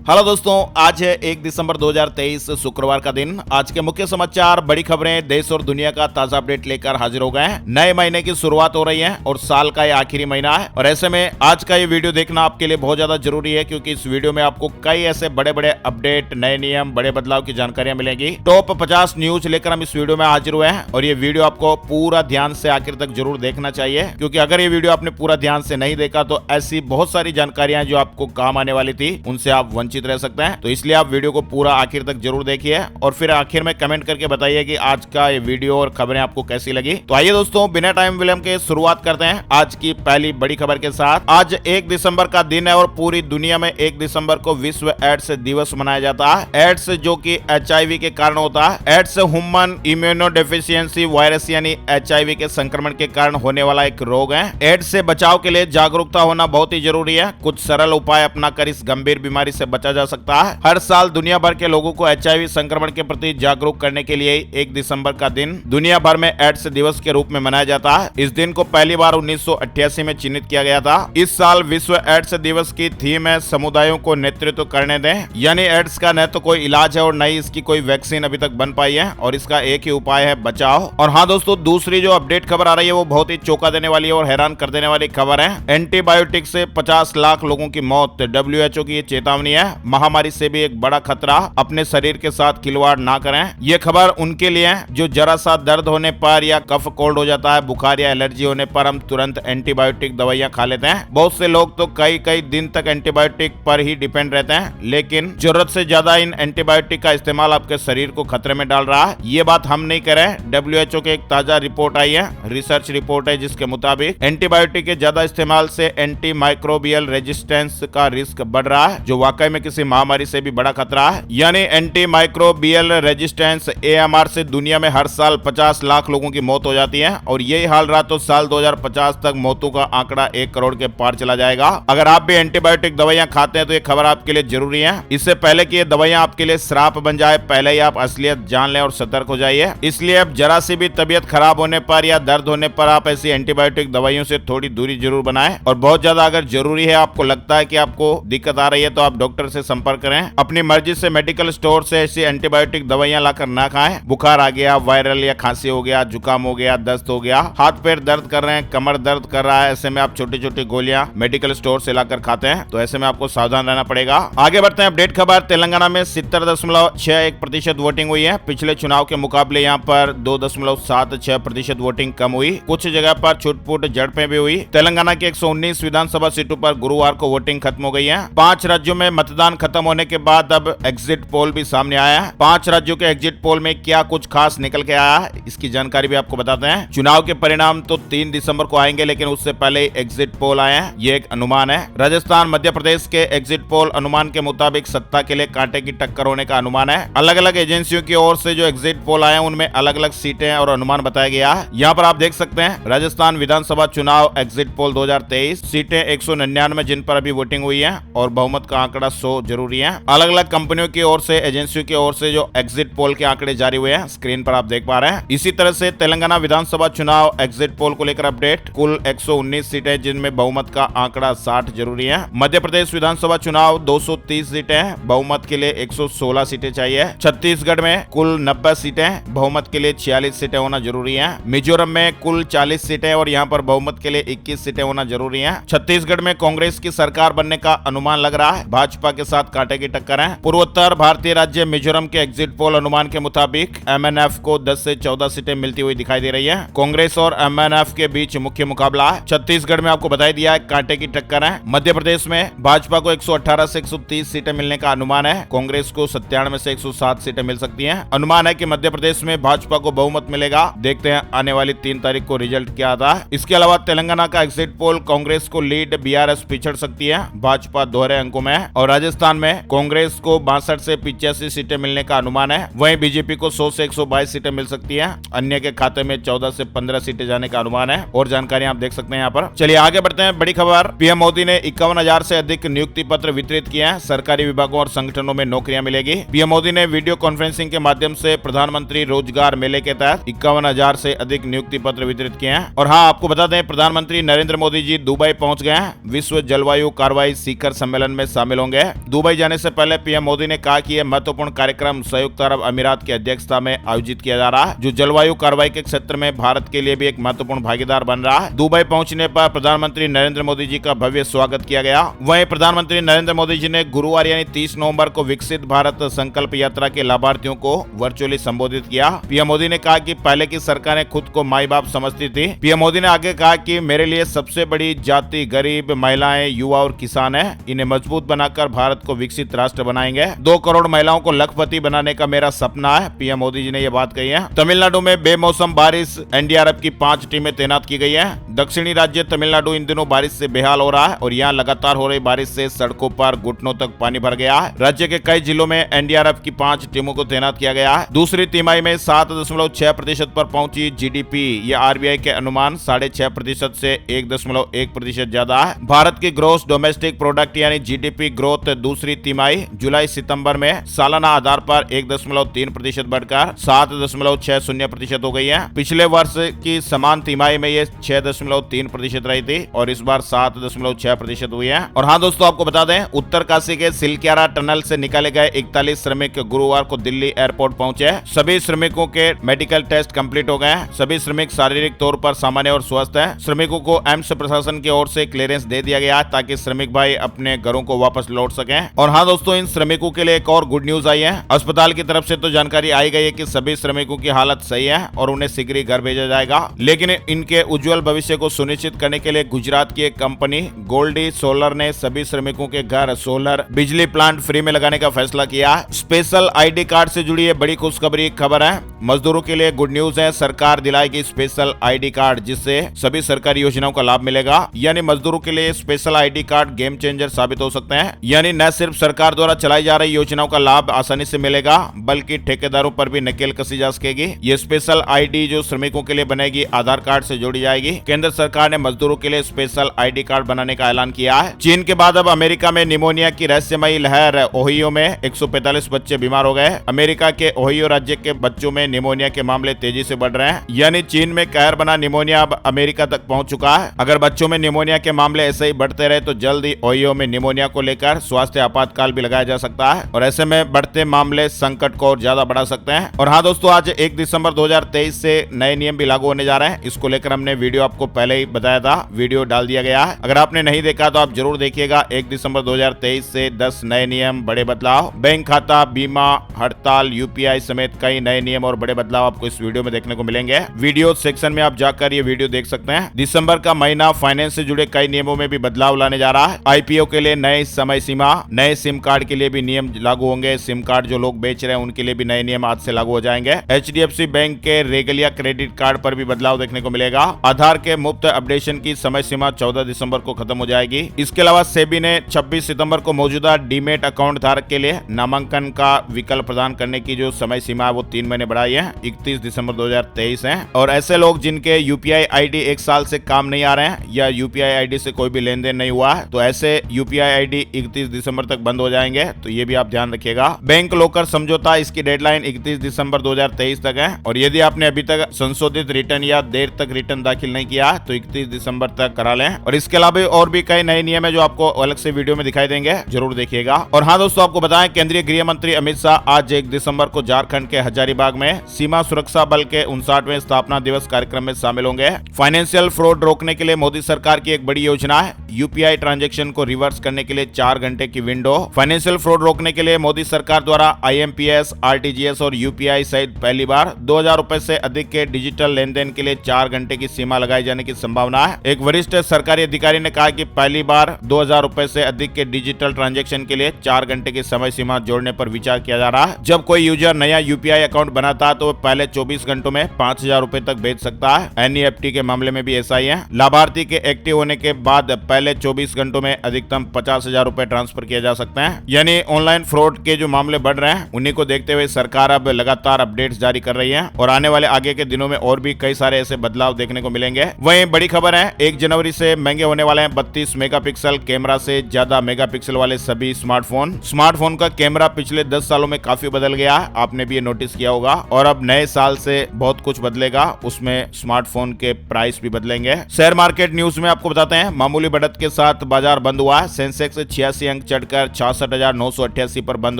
Hello दोस्तों, आज है 1 दिसंबर 2023 शुक्रवार का दिन। आज के मुख्य समाचार, बड़ी खबरें, देश और दुनिया का ताजा अपडेट लेकर हाजिर हो गए हैं। नए महीने की शुरुआत हो रही है और साल का ये आखिरी महीना है और ऐसे में आज का ये वीडियो देखना आपके लिए बहुत ज्यादा जरूरी है, क्योंकि इस वीडियो में आपको कई ऐसे बड़े बड़े अपडेट, नए नियम, बड़े बदलाव की जानकारियां मिलेंगी। टॉप 50 न्यूज लेकर हम इस वीडियो में हाजिर हुए हैं और ये वीडियो आपको पूरा ध्यान से आखिर तक जरूर देखना चाहिए, क्योंकि अगर ये वीडियो आपने पूरा ध्यान से नहीं देखा तो ऐसी बहुत सारी जानकारियां जो आपको काम आने वाली थी उनसे आप वंचित रह सकते हैं। तो इसलिए आप वीडियो को पूरा आखिर तक जरूर देखिए और फिर आखिर में कमेंट करके बताइए कि आज का ये वीडियो और खबरें आपको कैसी लगी। तो आइए दोस्तों, बिना टाइम विलंब के शुरुआत करते हैं आज की पहली बड़ी खबर के साथ। आज 1 दिसंबर का दिन है और पूरी दुनिया में 1 दिसंबर को विश्व एड्स दिवस मनाया जाता है। एड्स जो कि HIV के कारण होता है। एड्स ह्यूमन इम्यूनोडेफिशिएंसी वायरस यानी HIV के संक्रमण के कारण होने वाला एक रोग है। एड्स से बचाव के लिए जागरूकता होना बहुत ही जरूरी है। कुछ सरल उपाय अपनाकर इस गंभीर बीमारी से बचा जा सकता है। हर साल दुनिया भर के लोगों को HIV संक्रमण के प्रति जागरूक करने के लिए 1 दिसंबर का दिन दुनिया भर में एड्स दिवस के रूप में मनाया जाता है। इस दिन को पहली बार 1988 में चिन्हित किया गया था। इस साल विश्व एड्स दिवस की थीम है समुदायों को नेतृत्व करने दें, यानी एड्स का न तो कोई इलाज है और न ही इसकी कोई वैक्सीन अभी तक बन पाई है और इसका एक ही उपाय है बचाव। और हाँ दोस्तों, दूसरी जो अपडेट खबर आ रही है वो बहुत ही चौंका देने वाली है और हैरान कर देने वाली खबर है। एंटीबायोटिक से 50 लाख लोगों की मौत, WHO की ये चेतावनी है। महामारी से भी एक बड़ा खतरा, अपने शरीर के साथ खिलवाड़ ना करें। ये खबर उनके लिए है जो जरा सा दर्द होने पर या कफ कोल्ड हो जाता है, बुखार या एलर्जी होने पर हम तुरंत एंटीबायोटिक दवाइयां खा लेते हैं। बहुत से लोग तो कई कई दिन तक एंटीबायोटिक पर ही डिपेंड रहते हैं, लेकिन जरूरत से ज्यादा इन एंटीबायोटिक का इस्तेमाल आपके शरीर को खतरे में डाल रहा है। ये बात हम नहीं कह रहे। WHO की एक ताजा रिपोर्ट आई है, रिसर्च रिपोर्ट है, जिसके मुताबिक एंटीबायोटिक के ज्यादा इस्तेमाल से एंटी माइक्रोबियल रेजिस्टेंस का रिस्क बढ़ रहा है, जो वाकई में किसी महामारी से भी बड़ा खतरा है। यानी एंटी माइक्रोबियल रेजिस्टेंस AMR से दुनिया में हर साल 50 लाख लोगों की मौत हो जाती है और यही हाल रहा तो साल 2050 तक मौतों का आंकड़ा 1 करोड़ के पार चला जाएगा। अगर आप भी एंटीबायोटिक दवाइयां खाते हैं तो ये खबर आपके लिए जरूरी है। इससे पहले कि ये दवाइयां आपके लिए श्राप बन जाए, पहले ही आप असलियत जान लें और सतर्क हो जाइए। इसलिए अब जरा सी भी तबीयत खराब होने पर या दर्द होने पर आप ऐसी एंटीबायोटिक दवाइयों से थोड़ी दूरी जरूर बनाएं और बहुत ज्यादा अगर जरूरी है, आपको लगता है कि आपको दिक्कत आ रही है, तो आप डॉक्टर से संपर्क करें। अपनी मर्जी से मेडिकल स्टोर से ऐसी एंटीबायोटिक दवाइयां लाकर ना खाएं। बुखार आ गया, वायरल या खांसी हो गया, जुकाम हो गया, दस्त हो गया, हाथ पैर दर्द कर रहे हैं, कमर दर्द कर रहा है, ऐसे में आप छोटी छोटी गोलियां मेडिकल स्टोर से लाकर खाते हैं, तो ऐसे में आपको सावधान रहना पड़ेगा। आगे बढ़ते हैं अपडेट खबर। तेलंगाना में 70.61% वोटिंग हुई है। पिछले चुनाव के मुकाबले यहाँ पर 2.76% वोटिंग कम हुई। कुछ जगह पर छुटपुट झड़पें भी हुई। तेलंगाना की 119 विधानसभा सीटों पर गुरुवार को वोटिंग खत्म हो गई है। 5 राज्यों में मतदान खत्म होने के बाद अब एग्जिट पोल भी सामने आया है। 5 राज्यों के एग्जिट पोल में क्या कुछ खास निकल के आया है, इसकी जानकारी भी आपको बताते हैं। चुनाव के परिणाम तो 3 दिसंबर को आएंगे, लेकिन उससे पहले एग्जिट पोल आए हैं। ये एक अनुमान है। राजस्थान, मध्य प्रदेश के एग्जिट पोल अनुमान के मुताबिक सत्ता के लिए कांटे की टक्कर होने का अनुमान है। अलग अलग एजेंसियों की ओर से जो एग्जिट पोल आए हैं उनमें अलग अलग सीटें और अनुमान बताया गया है। यहाँ पर आप देख सकते हैं राजस्थान विधानसभा चुनाव एग्जिट पोल 2023, सीटें 199 जिन पर अभी वोटिंग हुई है और बहुमत का आंकड़ा 100 जरूरी है। अलग अलग कंपनियों की ओर से, एजेंसियों की ओर से जो एग्जिट पोल के आंकड़े जारी हुए हैं, स्क्रीन पर आप देख पा रहे हैं। इसी तरह से तेलंगाना विधानसभा चुनाव एग्जिट पोल को लेकर अपडेट। कुल 119 सीटें जिनमें बहुमत का आंकड़ा 60 जरूरी है। मध्य प्रदेश विधानसभा चुनाव 230 सीटें हैं, बहुमत के लिए 116 सीटें चाहिए। छत्तीसगढ़ में कुल 90 सीटें, बहुमत के लिए 46 सीटें होना जरूरी है। मिजोरम में कुल 40 सीटें और यहाँ पर बहुमत के लिए 21 सीटें होना जरूरी है। छत्तीसगढ़ में कांग्रेस की सरकार बनने का अनुमान लग रहा है। भाजपा के साथ कांटे की टक्कर है। पूर्वोत्तर भारतीय राज्य मिजोरम के एग्जिट पोल अनुमान के मुताबिक MNF को 10 से 14 सीटें मिलती हुई दिखाई दे रही है। कांग्रेस और MNF के बीच मुख्य मुकाबला है। छत्तीसगढ़ में आपको बताई दिया है कांटे की टक्कर है। मध्य प्रदेश में भाजपा को 118 से 130 सीटें मिलने का अनुमान है। कांग्रेस को 97 से 107 सीटें मिल सकती हैं। अनुमान है कि मध्य प्रदेश में भाजपा को बहुमत मिलेगा। देखते हैं आने वाली 3 तारीख को रिजल्ट क्या आता है। इसके अलावा तेलंगाना का एग्जिट पोल कांग्रेस को लीड, BRS पिछड़ सकती है, भाजपा दोहरे अंकों में है। और राजस्थान में कांग्रेस को 62 से 85 सीटें मिलने का अनुमान है। वहीं बीजेपी को 100 से 122 सीटें मिल सकती हैं। अन्य के खाते में 14 से 15 सीटें जाने का अनुमान है। और जानकारी आप देख सकते हैं यहाँ पर। चलिए आगे बढ़ते हैं। बड़ी खबर, PM मोदी ने 51,000 से अधिक नियुक्ति पत्र वितरित किए हैं। सरकारी विभागों और संगठनों में नौकरियां मिलेगी। PM मोदी ने वीडियो कॉन्फ्रेंसिंग के माध्यम से प्रधानमंत्री रोजगार मेले के तहत 51,000 से अधिक नियुक्ति पत्र वितरित किए हैं। और हाँ, आपको बता दें, प्रधानमंत्री नरेंद्र मोदी जी दुबई पहुंच गए हैं। विश्व जलवायु कार्रवाई शिखर सम्मेलन में शामिल होंगे। दुबई जाने से पहले पीएम मोदी ने कहा कि यह महत्वपूर्ण कार्यक्रम संयुक्त अरब अमीरात की अध्यक्षता में आयोजित किया जा रहा है, जो जलवायु कार्रवाई के क्षेत्र में भारत के लिए भी एक महत्वपूर्ण भागीदार बन रहा है। दुबई पहुंचने पर प्रधानमंत्री नरेंद्र मोदी जी का भव्य स्वागत किया गया। वहीं प्रधानमंत्री नरेंद्र मोदी जी ने गुरुवार यानी 30 नवंबर को विकसित भारत संकल्प यात्रा के लाभार्थियों को वर्चुअली संबोधित किया। पीएम मोदी ने कहा कि पहले की सरकारें खुद को माई बाप समझती थी। पीएम मोदी ने आगे कहा कि मेरे लिए सबसे बड़ी जाति गरीब, महिलाएं, युवा और किसान है। इन्हें मजबूत बनाकर भारत को विकसित राष्ट्र बनाएंगे। 2 करोड़ महिलाओं को लखपति बनाने का मेरा सपना है। पीएम मोदी जी ने यह बात कही है। तमिलनाडु में बेमौसम बारिश, एनडीआरएफ की 5 टीमें तैनात की गई है। दक्षिणी राज्य तमिलनाडु इन दिनों बारिश से बेहाल हो रहा है और यहाँ लगातार हो रही बारिश से सड़कों पर घुटनों तक पानी भर गया है। राज्य के कई जिलों में एनडीआरएफ की 5 टीमों को तैनात किया गया है। दूसरी तिमाही में 7.6% पर पहुंची जीडीपी। यह आरबीआई के अनुमान 6.5% से 1.1% ज्यादा है। भारत की ग्रोस डोमेस्टिक प्रोडक्ट यानी जीडीपी ग्रोथ दूसरी तिमाही जुलाई सितंबर में सालाना आधार पर 1.3% बढ़कर 7.60% हो गई है। पिछले वर्ष की समान तिमाही में ये 6.3% रही थी और इस बार 7.6% हुई है। और हाँ दोस्तों, आपको बता दें, उत्तरकाशी के सिलक्यारा टनल से निकाले गए 41 श्रमिक गुरुवार को दिल्ली एयरपोर्ट पहुंचे। सभी श्रमिकों के मेडिकल टेस्ट कंप्लीट हो गए। सभी श्रमिक शारीरिक तौर पर सामान्य और स्वस्थ हैं। श्रमिकों को एम्स प्रशासन की ओर से क्लियरेंस दे दिया गया ताकि श्रमिक भाई अपने घरों को वापस लौट सकें। और हाँ दोस्तों, इन श्रमिकों के लिए एक और गुड न्यूज आई है। अस्पताल की तरफ से तो जानकारी आई गई है कि सभी श्रमिकों की हालत सही है और उन्हें शीघ्र ही घर भेजा जाएगा, लेकिन इनके उज्जवल भविष्य को सुनिश्चित करने के लिए गुजरात की एक कंपनी गोल्डी सोलर ने सभी श्रमिकों के घर सोलर बिजली प्लांट फ्री में लगाने का फैसला किया। स्पेशल आईडी कार्ड से जुड़ी ये बड़ी खुशखबरी खबर है। मजदूरों के लिए गुड न्यूज है। सरकार दिलाएगी स्पेशल आईडी कार्ड, जिससे सभी सरकारी योजनाओं का लाभ मिलेगा। यानी मजदूरों के लिए special ID card game changer साबित हो सकते हैं। यानी न सिर्फ सरकार द्वारा चलाई जा रही योजनाओं का लाभ आसानी से मिलेगा, बल्कि ठेकेदारों पर भी नकेल कसी जा सकेगी। ये स्पेशल आईडी जो श्रमिकों के लिए बनेगी, आधार कार्ड से जोड़ी जाएगी। केंद्र सरकार ने मजदूरों के लिए स्पेशल आईडी कार्ड बनाने का ऐलान किया है। चीन के बाद अब अमेरिका में निमोनिया की रहस्यमयी लहर। ओहियो में 145 बच्चे बीमार हो गए। अमेरिका के ओहियो राज्य के बच्चों में निमोनिया के मामले तेजी से बढ़ रहे हैं। यानी चीन में कहर बना निमोनिया अब अमेरिका तक पहुंच चुका है। अगर बच्चों में निमोनिया के मामले ऐसे ही बढ़ते रहे तो जल्द ही ओहियो में निमोनिया को लेकर स्वास्थ्य आपातकाल भी लगाया जा सकता है और ऐसे में बढ़ते मामले संकट को और ज्यादा बढ़ा सकते हैं। और हाँ दोस्तों, आज 1 दिसंबर 2023 से नए नियम भी लागू होने जा रहे हैं। इसको लेकर हमने वीडियो आपको पहले ही बताया था, वीडियो डाल दिया गया है। अगर आपने नहीं देखा तो आप जरूर देखिएगा। 1 दिसंबर 2023 से 10 नए नियम, बड़े बदलाव। बैंक खाता, बीमा, हड़ताल, यूपीआई समेत कई नए नियम और बड़े बदलाव आपको इस वीडियो में देखने को मिलेंगे। वीडियो सेक्शन में आप जाकर ये वीडियो देख सकते हैं। दिसंबर का महीना फाइनेंस से जुड़े कई नियमों में भी बदलाव लाने जा रहा है। आईपीओ के लिए नए समय सीमा, नए सिम कार्ड के लिए भी नियम लागू होंगे। सिम कार्ड जो लोग बेच रहे हैं उनके लिए भी नए नियम आज से लागू हो जाएंगे। एचडीएफसी बैंक के रेगलिया क्रेडिट कार्ड पर भी बदलाव देखने को मिलेगा। आधार के मुफ्त अपडेशन की समय सीमा 14 दिसंबर को खत्म हो जाएगी। इसके अलावा सेबी ने 26 सितंबर को मौजूदा डीमेट अकाउंट धारक के लिए नामांकन का विकल्प प्रदान करने की जो समय सीमा है वो 3 महीने बढ़ाई है। 31 दिसंबर 2023 है। और ऐसे लोग जिनके यूपीआई आईडी 1 साल से काम नहीं आ रहे हैं या यूपीआई आईडी से कोई भी लेन देन नहीं हुआ है तो ऐसे यूपीआई आईडी 31 दिसंबर तक बंद हो जाएंगे, तो ये भी आप ध्यान रखिएगा। बैंक लोकर समझौता, इसकी डेडलाइन 31 दिसंबर 2023 तक है और यदि आपने अभी तक संशोधित रिटर्न या देर तक रिटर्न दाखिल नहीं किया तो 31 दिसंबर तक करा लें। और इसके अलावा और भी कई नए नियम है जो आपको अलग से वीडियो में दिखाई देंगे, जरूर देखिएगा। और हाँ दोस्तों, आपको बताएं, केंद्रीय गृह मंत्री अमित शाह आज 1 दिसंबर को झारखंड के हजारीबाग में सीमा सुरक्षा बल के 59वें स्थापना दिवस कार्यक्रम में शामिल होंगे। फाइनेंशियल फ्रॉड रोकने के लिए मोदी सरकार की एक बड़ी योजना है। यूपीआई ट्रांजैक्शन को रिवर्स करने के लिए 4 घंटे की विंडो। फाइनेंशियल फ्रॉड रोकने के लिए मोदी सरकार द्वारा आईएमपीएस, आरटीजीएस और यूपीआई सहित पहली बार 2000 रुपए से अधिक के डिजिटल लेन देन के लिए 4 घंटे की सीमा लगाए जाने की संभावना है। एक वरिष्ठ सरकारी अधिकारी ने कहा कि पहली बार 2000 रुपए से अधिक के डिजिटल ट्रांजैक्शन के लिए 4 घंटे की समय सीमा जोड़ने पर विचार किया जा रहा है। जब कोई यूजर नया यूपीआई अकाउंट बनाता है तो वह पहले 24 घंटों में 5000 रुपए तक भेज सकता है। एनईएफटी के मामले में भी ऐसा ही है। लाभार्थी के एक्टिव होने के बाद पहले 24 घंटों में अधिकतम 50,000 रुपए ट्रांसफर किए जा सकते हैं। यानी ऑनलाइन फ्रॉड के जो मामले बढ़ रहे हैं उन्हीं को देखते हुए सरकार अब लगातार अपडेट्स जारी कर रही है और आने वाले आगे के दिनों में और भी कई सारे ऐसे बदलाव देखने को मिलेंगे। वहीं बड़ी खबर है, 1 जनवरी से महंगे होने वाले हैं 32 मेगापिक्सल कैमरा से ज्यादा मेगापिक्सल वाले सभी स्मार्टफोन। स्मार्टफोन का कैमरा पिछले 10 सालों में काफी बदल गया है, आपने भी ये नोटिस किया होगा। और अब नए साल से बहुत कुछ बदलेगा, उसमें स्मार्टफोन के प्राइस भी बदलेंगे। शेयर मार्केट न्यूज में आपको बताते हैं, मामूली बढ़त के साथ बाजार बंद हुआ। सेंसेक्स 86 अंक चढ़कर 66,988 पर बंद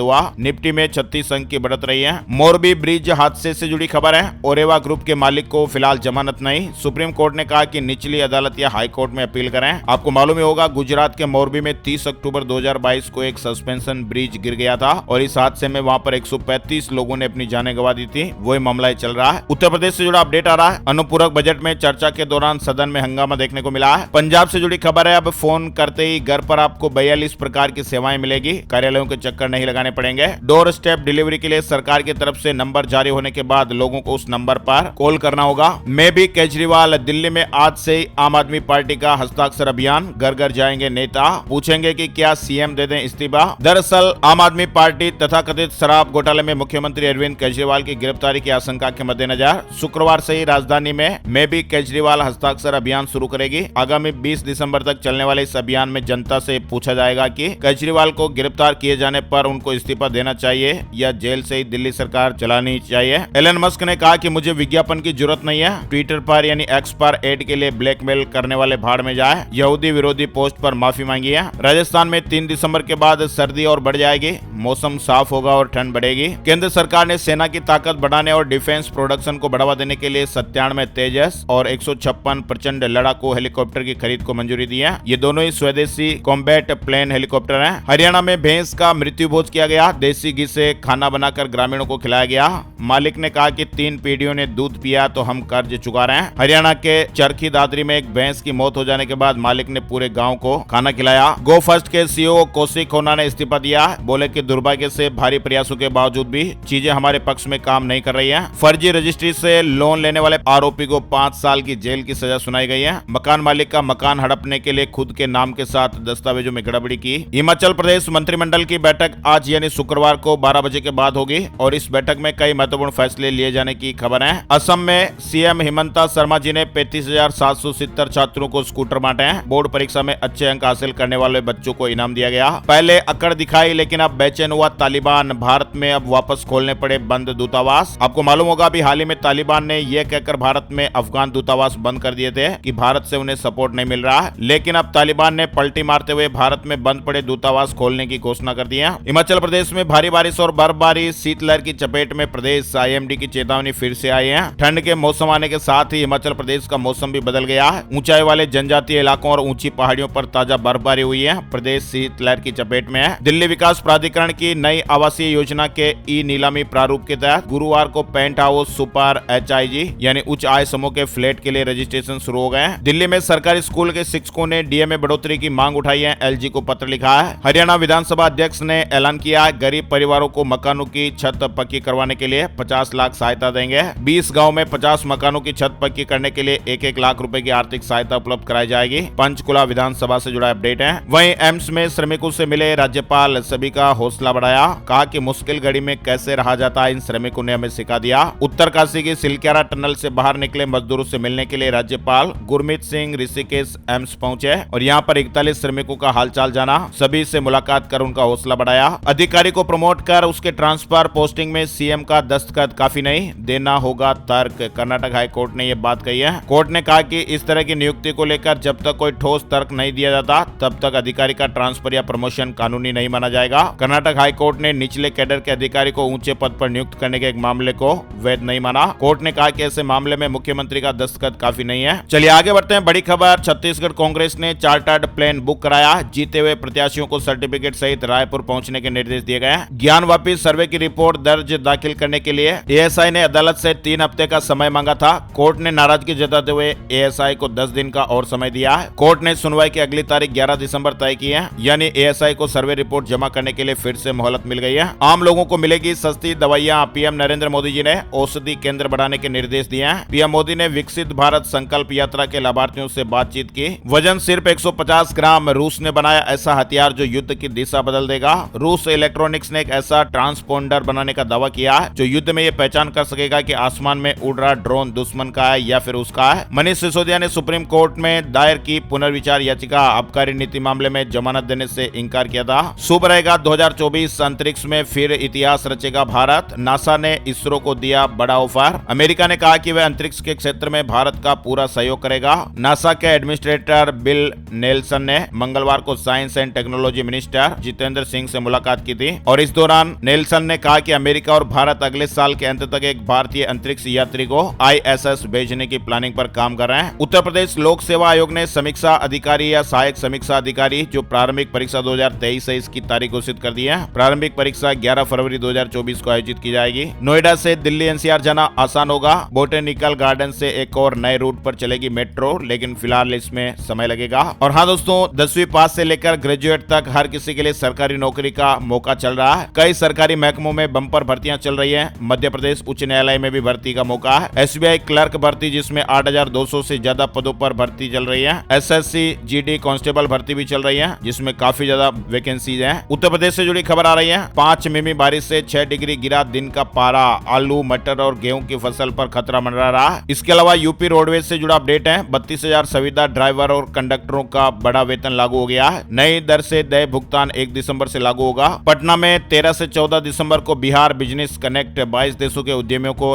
हुआ। निफ्टी में 36 अंक की बढ़त रही है। मोरबी ब्रिज हादसे से जुड़ी खबर है। ओरेवा ग्रुप के मालिक को फिलहाल जमानत नहीं। सुप्रीम कोर्ट ने कहा कि निचली अदालत या हाई कोर्ट में अपील करें। आपको मालूम ही होगा, गुजरात के मोरबी में 30 अक्टूबर 2022 को एक सस्पेंशन ब्रिज गिर गया था और इस हादसे में वहां पर 135 लोगों ने अपनी जानें गंवा दी थी। वही मामला चल रहा है। उत्तर प्रदेश से जुड़ा अपडेट आ रहा है। अनुपूरक बजट में चर्चा के दौरान सदन में हंगामा देखने को मिला है। पंजाब से जुड़ी खबर है। अब फोन करते ही घर पर आपको 42 प्रकार की सेवाएं मिलेगी। कार्यालयों के चक्कर नहीं लगाने पड़ेंगे। डोर स्टेप डिलीवरी के लिए सरकार की तरफ से नंबर जारी होने के बाद लोगों को उस नंबर पर कॉल करना होगा। मैं भी केजरीवाल, दिल्ली में आज से ही आम आदमी पार्टी का हस्ताक्षर अभियान। घर घर जाएंगे नेता, पूछेंगे कि क्या सीएम दे दें इस्तीफा। दरअसल आम आदमी पार्टी तथाकथित शराब घोटाले में मुख्यमंत्री अरविंद केजरीवाल की गिरफ्तारी की आशंका के मद्देनजर शुक्रवार से ही राजधानी में मैं भी केजरीवाल हस्ताक्षर अभियान शुरू करेगी। आगामी 20 दिसंबर तक चलने वाले इस अभियान में जनता से पूछा जाएगा कि केजरीवाल को गिरफ्तार किए जाने पर उनको इस्तीफा देना चाहिए या जेल से ही दिल्ली सरकार चलानी चाहिए। एलन मस्क ने कहा कि मुझे विज्ञापन की जरूरत नहीं है। ट्विटर पर यानी एक्स पर एड के लिए ब्लैकमेल करने वाले भाड़ में जाए। यहूदी विरोधी पोस्ट पर माफी मांगी है। राजस्थान में 3 दिसंबर के बाद सर्दी और बढ़ जाएगी। मौसम साफ होगा और ठंड बढ़ेगी। केंद्र सरकार ने सेना की ताकत बढ़ाने और डिफेंस प्रोडक्शन को बढ़ावा देने के लिए 97 तेजस और 156 प्रचंड लड़ाकू हेलीकॉप्टर की खरीद को मंजूरी दी है। ये दोनों ही स्वदेशी कॉम्बैट प्लेन हेलीकॉप्टर हैं। हरियाणा में भैंस का मृत्यु भोज किया गया। देसी घी से खाना बनाकर ग्रामीणों को खिलाया गया। मालिक ने कहा कि 3 पीढ़ियों ने दूध पिया तो हम कर्ज चुका रहे हैं। हरियाणा के चरखी दादरी में एक भैंस की मौत हो जाने के बाद मालिक ने पूरे गांव को खाना खिलाया। गो फर्स्ट के सीईओ कौशिक खोना ने इस्तीफा दिया। बोले कि दुर्भाग्य से भारी प्रयासों के बावजूद भी चीजें हमारे पक्ष में काम नहीं कर रही हैं। फर्जी रजिस्ट्री से लोन लेने वाले आरोपी को 5 साल की जेल की सजा सुनाई गई है। मकान मालिक का मकान हड़पने के लिए खुद के नाम के साथ दस्तावेजों में गड़बड़ी की। हिमाचल प्रदेश मंत्रिमंडल की बैठक आज यानी शुक्रवार को 12 बजे के बाद होगी और इस बैठक में कई महत्वपूर्ण फैसले लिए जाने की खबर है। असम में सीएम हिमंता शर्मा जी ने 35,770 छात्रों को स्कूटर बांटे हैं। बोर्ड परीक्षा में अच्छे अंक हासिल करने वाले बच्चों को इनाम दिया गया। पहले अकड़ दिखाई लेकिन अब बेचैन हुआ तालिबान। भारत में अब वापस खोलने पड़े बंद दूतावास। आपको मालूम होगा अभी हाल ही में तालिबान ने यह कहकर भारत में अफगान दूतावास बंद कर दिए थे कि भारत से उन्हें सपोर्ट नहीं मिल रहा है, लेकिन अब तालिबान ने पलटी मारते हुए भारत में बंद पड़े दूतावास खोलने की घोषणा कर दी है। हिमाचल प्रदेश में भारी बारिश और बर्फबारी, शीतलहर की चपेट में प्रदेश। आईएमडी की चेतावनी फिर से आई है। ठंड के मौसम आने के साथ ही हिमाचल प्रदेश का मौसम भी बदल गया है। ऊंचाई वाले जनजातीय इलाकों और ऊंची पहाड़ियों पर ताजा बर्फबारी हुई है। प्रदेश शीतलहर की चपेट में है। दिल्ली विकास प्राधिकरण की नई आवासीय योजना के ई नीलामी प्रारूप के तहत गुरुवार को पेंट हाउस, सुपर, एचआईजी यानी उच्च आय समूह के फ्लैट के लिए रजिस्ट्रेशन शुरू हो गए हैं। दिल्ली में सरकारी स्कूल के शिक्षकों ने डीए में बढ़ोतरी की मांग उठाई है। एलजी को पत्र लिखा है। हरियाणा विधानसभा अध्यक्ष ने ऐलान किया है गरीब परिवारों को मकानों की छत पक्की करवाने के लिए 50 लाख सहायता देंगे। 20 गाँव में 50 मकानों की छत पक्की करने के लिए 1-1 लाख रुपए की आर्थिक सहायता उपलब्ध कराई जाएगी। पंचकुला विधानसभा से जुड़ा अपडेट है। वहीं एम्स में श्रमिकों से मिले राज्यपाल, सभी का हौसला बढ़ाया। कहा कि मुश्किल घड़ी में कैसे रहा जाता है इन श्रमिकों ने हमें सिखा दिया। उत्तरकाशी की सिलक्यारा टनल से बाहर निकले मजदूरों से मिलने के लिए राज्यपाल गुरमीत सिंह ऋषिकेश एम्स पहुंचे और यहां पर 41 श्रमिकों का हालचाल जाना। सभी से मुलाकात कर उनका हौसला बढ़ाया। अधिकारी को प्रमोट कर उसके ट्रांसफर पोस्टिंग में सीएम का दस्तखत काफी नहीं, देना होगा तर्क। कर्नाटक हाई कोर्ट ने यह बात कही है। कोर्ट ने कहा कि इस तरह की नियुक्ति को लेकर जब तक कोई ठोस तर्क नहीं दिया जाता तब तक अधिकारी का ट्रांसफर या प्रमोशन कानूनी नहीं माना जाएगा। कर्नाटक हाई कोर्ट ने निचले कैडर के अधिकारी को ऊंचे पद पर नियुक्त करने के एक मामले को वैध नहीं माना। कोर्ट ने कहा कि ऐसे मामले में मुख्यमंत्री का दस्तखत काफी नहीं है। चलिए आगे बढ़ते हैं। बड़ी खबर, छत्तीसगढ़ कांग्रेस ने चार्टर्ड प्लेन बुक कराया। जीते हुए प्रत्याशियों को सर्टिफिकेट सहित रायपुर पहुंचने के निर्देश दिए गए। ज्ञानवापी सर्वे की रिपोर्ट दर्ज दाखिल करने के लिए एएसआई ने अदालत से 3 हफ्ते का समय मांगा था। कोर्ट ने नाराजगी जताते हुए एएसआई को 10 दिन का और समय दिया है। कोर्ट ने सुनवाई की अगली तारीख 11 दिसंबर तय की है, यानी एएसआई को सर्वे रिपोर्ट जमा करने के लिए फिर से मोहलत मिल गई है। आम लोगों को मिलेगी सस्ती दवाइयां। पीएम नरेंद्र मोदी जी ने औषधि केंद्र बढ़ाने के निर्देश दिए हैं। पीएम मोदी ने विकसित भारत संकल्प यात्रा के लाभार्थियों से बातचीत की। वजन सिर्फ 150 ग्राम। रूस ने बनाया ऐसा हथियार जो युद्ध की दिशा बदल देगा। रूस इलेक्ट्रॉनिक्स ने एक ऐसा ट्रांसपोंडर बनाने का दावा किया है जो युद्ध में ये पहचान कर सकेगा कि आसमान में उड़ रहा ड्रोन दुश्मन का है या फिर उसका है। मनीष सिसोदिया ने सुप्रीम कोर्ट में दायर की पुनर्विचार याचिका। आबकारी नीति मामले में जमानत देने से इंकार किया था। शुभ रहेगा 2024, अंतरिक्ष में फिर इतिहास रचेगा भारत। नासा ने इसरो को दिया बड़ा ऑफर। अमेरिका ने कहा कि वह अंतरिक्ष के क्षेत्र में भारत का पूरा सहयोग करेगा। नासा के एडमिनिस्ट्रेटर बिल नेल्सन ने मंगलवार को science and technology minister Jitendra Singh से मुलाकात की थी और इस दौरान नेल्सन ने कहा कि अमेरिका और भारत अगले साल के अंत तक एक भारतीय अंतरिक्ष यात्री को ISS भेजने की प्लानिंग पर काम कर रहे हैं। उत्तर प्रदेश लोक सेवा आयोग ने समीक्षा अधिकारी या सहायक समीक्षा अधिकारी जो प्रारंभिक परीक्षा 2023 है इसकी तारीख घोषित कर दी है। प्रारंभिक परीक्षा 11 फरवरी 2024 को आयोजित की जाएगी। नोएडा से दिल्ली NCR जाना आसान होगा। बोटेनिकल गार्डन से एक और नए रूट पर चलेगी मेट्रो, लेकिन फिलहाल इसमें समय लगेगा। और हाँ दोस्तों, 10वीं पास से लेकर ग्रेजुएट तक हर किसी के लिए सरकारी नौकरी का मौका चल रहा है। कई सरकारी महकमों में बम्पर भर्तियां चल रही है। मध्य प्रदेश उच्च न्यायालय में भी भर्ती का मौका है। SBI क्लर्क भर्ती जिसमें 8,200 से ज्यादा पदों पर भर्ती चल रही है। SSC GD कांस्टेबल भर्ती भी चल रही है जिसमें काफी ज्यादा वैकेंसीज हैं। उत्तर प्रदेश से जुड़ी खबर आ रही है। 5 मिमी बारिश से 6 डिग्री गिरा दिन का पारा। आलू, मटर और गेहूं की फसल पर खतरा मंडरा रहा। इसके अलावा यूपी रोडवेज से जुड़ा अपडेट है। 32,000 संविदा ड्राइवर और कंडक्टरों का बड़ा वेतन लागू हो गया है। नई दर से देय भुगतान 1 दिसंबर से लागू होगा। पटना में 13 से 14 दिसंबर को बिहार बिजनेस कनेक्ट 22 देशों के उद्यमियों को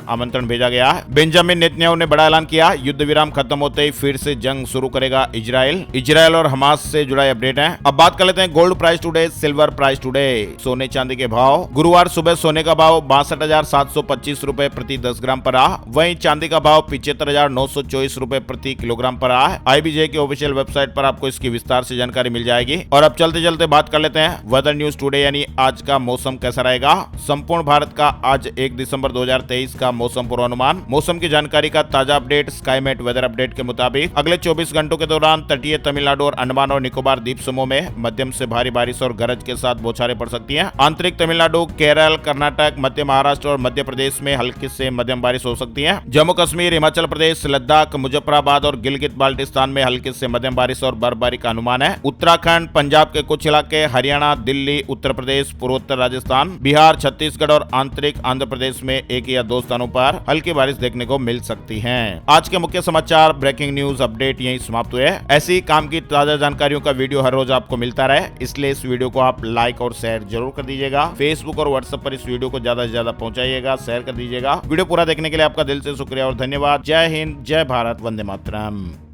आमंत्रण भेजा गया है। बेंजामिन नेतन्याहू ने बड़ा ऐलान किया। युद्ध विराम खत्म होते ही फिर से जंग शुरू करेगा इजराइल और हमास से जुड़ा अपडेट है। अब बात कर लेते हैं gold price today, silver price today, सोने चांदी के भाव। गुरुवार सुबह सोने का भाव 62,725 रुपए प्रति 10 ग्राम पर रहा। वहीं चांदी का भाव 75,924 रुपए प्रति किलोग्राम पर रहा है। IBJ की ऑफिशियल वेबसाइट पर आपको इसकी विस्तार से जानकारी मिल जाएगी। और अब चलते चलते बात कर लेते हैं वेदर न्यूज टुडे, यानी आज का मौसम कैसा रहेगा। संपूर्ण भारत का आज 1 दिसंबर 2023 का मौसम पूर्वानुमान। मौसम की जानकारी का ताजा अपडेट स्काईमेट वेदर अपडेट के मुताबिक अगले 24 घंटों के दौरान तटीय तमिलनाडु और अंडमान और निकोबार द्वीप समूह में मध्यम से भारी बारिश और गरज के साथ बौछारें पड़ सकती हैं। आंतरिक तमिलनाडु, केरल, कर्नाटक, मध्य महाराष्ट्र और मध्य प्रदेश में हल्की से मध्यम बारिश हो सकती है। जम्मू कश्मीर, हिमाचल प्रदेश, लद्दाख, मुजफ्फराबाद और गिलगित बाल्टिस्तान में हल्की से मध्यम बारिश और बर्फबारी का अनुमान है। उत्तराखंड, पंजाब के कुछ इलाके, हरियाणा, दिल्ली, उत्तर प्रदेश, पूर्वोत्तर राजस्थान, बिहार, छत्तीसगढ़ और आंतरिक आंध्र प्रदेश में 1 या 2 स्थानों पर हल्की बारिश देखने को मिल सकती है। आज के मुख्य समाचार, ब्रेकिंग न्यूज अपडेट यहीं समाप्त हुए। ऐसी काम की ताजा जानकारियों का वीडियो हर रोज आपको मिलता रहे, इसलिए इस वीडियो को आप लाइक और शेयर जरूर कर दीजिएगा। फेसबुक और व्हाट्सएप पर इस वीडियो को ज्यादा से ज्यादा पहुंचाइएगा, शेयर कर दीजिएगा। वीडियो पूरा देखने के लिए आपका दिल से शुक्रिया और धन्यवाद। जय हिंद, जय भारत, वंदे मातरम।